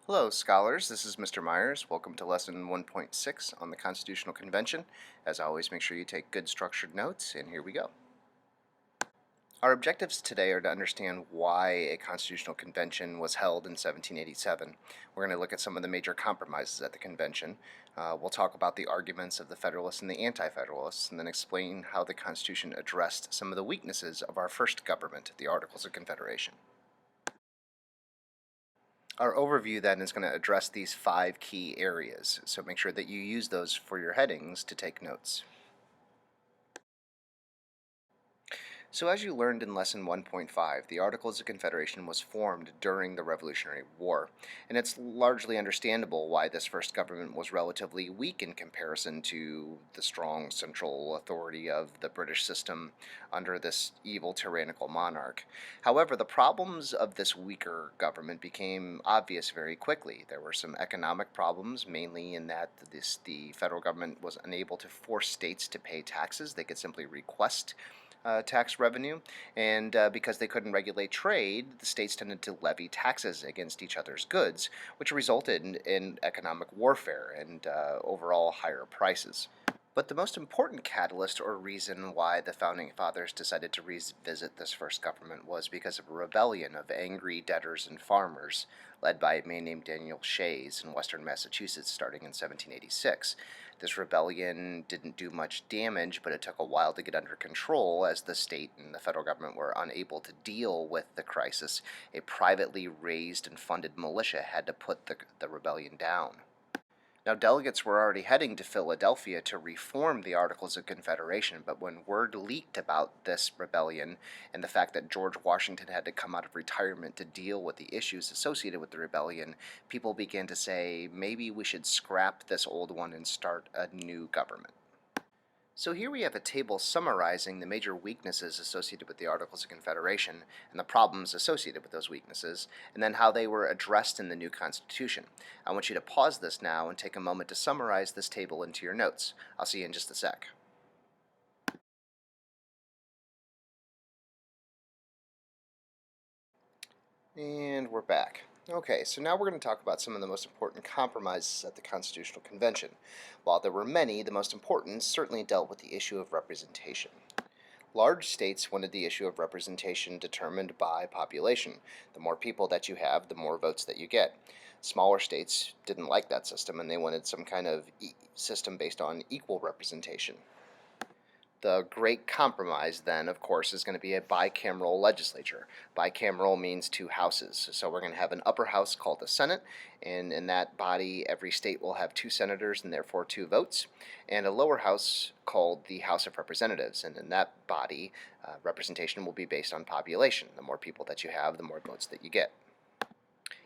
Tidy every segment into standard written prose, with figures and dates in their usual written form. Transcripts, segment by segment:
Hello, scholars. This is Mr. Myers. Welcome to Lesson 1.6 on the Constitutional Convention. As always, make sure you take good structured notes, and here we go. Our objectives today are to understand why a constitutional convention was held in 1787. We're going to look at some of the major compromises at the convention. We'll talk about the arguments of the Federalists and the Anti-Federalists, and then explain how the Constitution addressed some of the weaknesses of our first government, the Articles of Confederation. Our overview then is going to address these 5 key areas, so make sure that you use those for your headings to take notes. So as you learned in Lesson 1.5, the Articles of Confederation was formed during the Revolutionary War, and it's largely understandable why this first government was relatively weak in comparison to the strong central authority of the British system under this evil tyrannical monarch. However, the problems of this weaker government became obvious very quickly. There were some economic problems, mainly in that the federal government was unable to force states to pay taxes. They could simply request tax revenue, and because they couldn't regulate trade, the states tended to levy taxes against each other's goods, which resulted in economic warfare and overall higher prices. But the most important catalyst or reason why the Founding Fathers decided to revisit this first government was because of a rebellion of angry debtors and farmers led by a man named Daniel Shays in western Massachusetts starting in 1786. This rebellion didn't do much damage, but it took a while to get under control as the state and the federal government were unable to deal with the crisis. A privately raised and funded militia had to put the rebellion down. Now, delegates were already heading to Philadelphia to reform the Articles of Confederation, but when word leaked about this rebellion and the fact that George Washington had to come out of retirement to deal with the issues associated with the rebellion, people began to say, maybe we should scrap this old one and start a new government. So here we have a table summarizing the major weaknesses associated with the Articles of Confederation and the problems associated with those weaknesses, and then how they were addressed in the new Constitution. I want you to pause this now and take a moment to summarize this table into your notes. I'll see you in just a sec. And we're back. Okay, so now we're going to talk about some of the most important compromises at the Constitutional Convention. While there were many, the most important certainly dealt with the issue of representation. Large states wanted the issue of representation determined by population. The more people that you have, the more votes that you get. Smaller states didn't like that system, and they wanted some kind of system based on equal representation. The great compromise, then, of course, is going to be a bicameral legislature. Bicameral means 2 houses. So we're going to have an upper house called the Senate, and in that body, every state will have 2 senators and therefore 2 votes, and a lower house called the House of Representatives. And in that body, representation will be based on population. The more people that you have, the more votes that you get.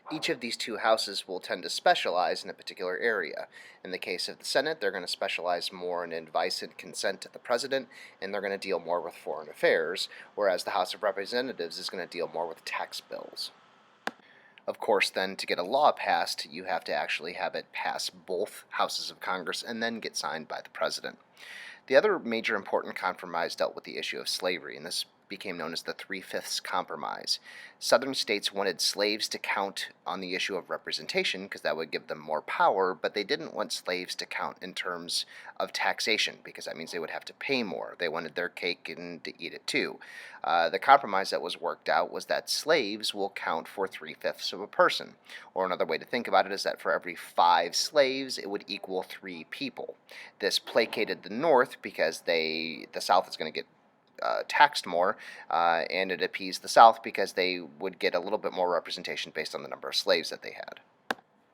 Each of these 2 houses will tend to specialize in a particular area. In the case of the Senate, they're going to specialize more in advice and consent to the president, and they're going to deal more with foreign affairs, whereas the House of Representatives is going to deal more with tax bills. Of course, then, to get a law passed, you have to actually have it pass both houses of Congress and then get signed by the president. The other major important compromise dealt with the issue of slavery, and this became known as the Three-Fifths Compromise. Southern states wanted slaves to count on the issue of representation because that would give them more power, but they didn't want slaves to count in terms of taxation because that means they would have to pay more. They wanted their cake and to eat it too. The compromise that was worked out was that slaves will count for 3/5 of a person. Or another way to think about it is that for every 5 slaves, it would equal 3 people. This placated the North because the South is going to get taxed more, and it appeased the South because they would get a little bit more representation based on the number of slaves that they had.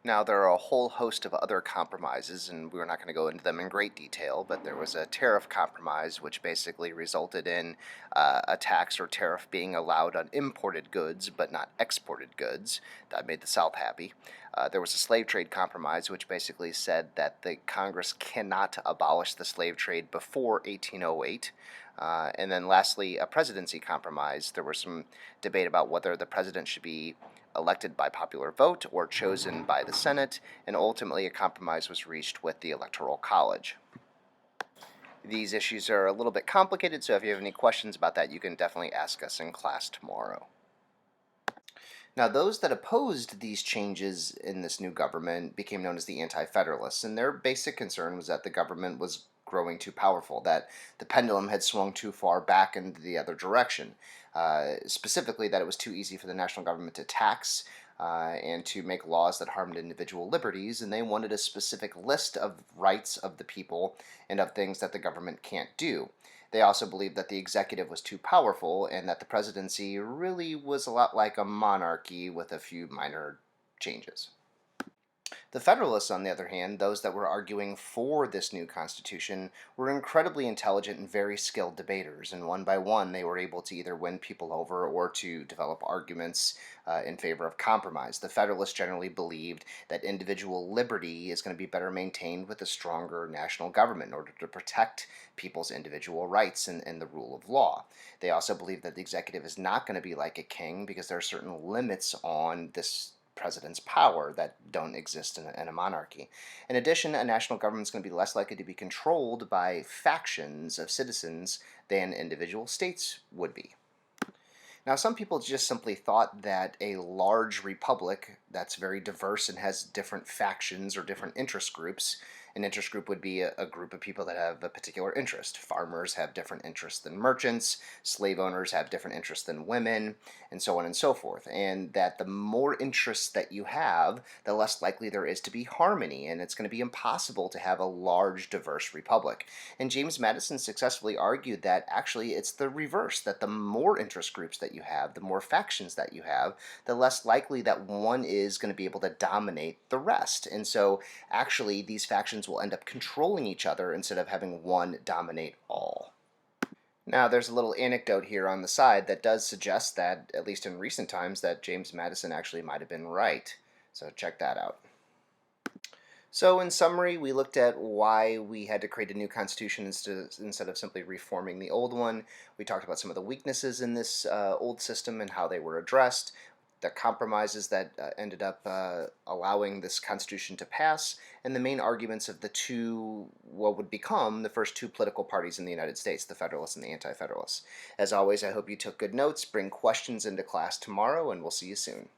Now, there are a whole host of other compromises, and we're not going to go into them in great detail, but there was a tariff compromise, which basically resulted in a tax or tariff being allowed on imported goods, but not exported goods. That made the South happy. There was a slave trade compromise, which basically said that the Congress cannot abolish the slave trade before 1808. And then lastly, a presidency compromise. There was some debate about whether the president should be elected by popular vote or chosen by the Senate, and ultimately a compromise was reached with the Electoral College. These issues are a little bit complicated, so if you have any questions about that, you can definitely ask us in class tomorrow. Now, those that opposed these changes in this new government became known as the Anti-Federalists, and their basic concern was that the government was growing too powerful, that the pendulum had swung too far back into the other direction. Specifically, that it was too easy for the national government to tax and to make laws that harmed individual liberties, and they wanted a specific list of rights of the people and of things that the government can't do. They also believed that the executive was too powerful and that the presidency really was a lot like a monarchy with a few minor changes. The Federalists, on the other hand, those that were arguing for this new Constitution, were incredibly intelligent and very skilled debaters, and one by one they were able to either win people over or to develop arguments in favor of compromise. The Federalists generally believed that individual liberty is going to be better maintained with a stronger national government in order to protect people's individual rights and the rule of law. They also believe that the executive is not going to be like a king because there are certain limits on this president's power that don't exist in a monarchy. In addition, a national government is going to be less likely to be controlled by factions of citizens than individual states would be. Now, some people just simply thought that a large republic that's very diverse and has different factions or different interest groups, an interest group would be a group of people that have a particular interest. Farmers have different interests than merchants, slave owners have different interests than women, and so on and so forth. And that the more interests that you have, the less likely there is to be harmony, and it's going to be impossible to have a large, diverse republic. And James Madison successfully argued that actually it's the reverse, that the more interest groups that you have, the more factions that you have, the less likely that one is going to be able to dominate the rest. And so actually these factions will end up controlling each other instead of having one dominate all. Now, there's a little anecdote here on the side that does suggest that, at least in recent times, that James Madison actually might have been right. So check that out. So in summary, we looked at why we had to create a new constitution instead of simply reforming the old one. We talked about some of the weaknesses in this old system and how they were addressed, the compromises that ended up allowing this constitution to pass, and the main arguments of the two, what would become the first two political parties in the United States, the Federalists and the Anti-Federalists. As always, I hope you took good notes. Bring questions into class tomorrow, and we'll see you soon.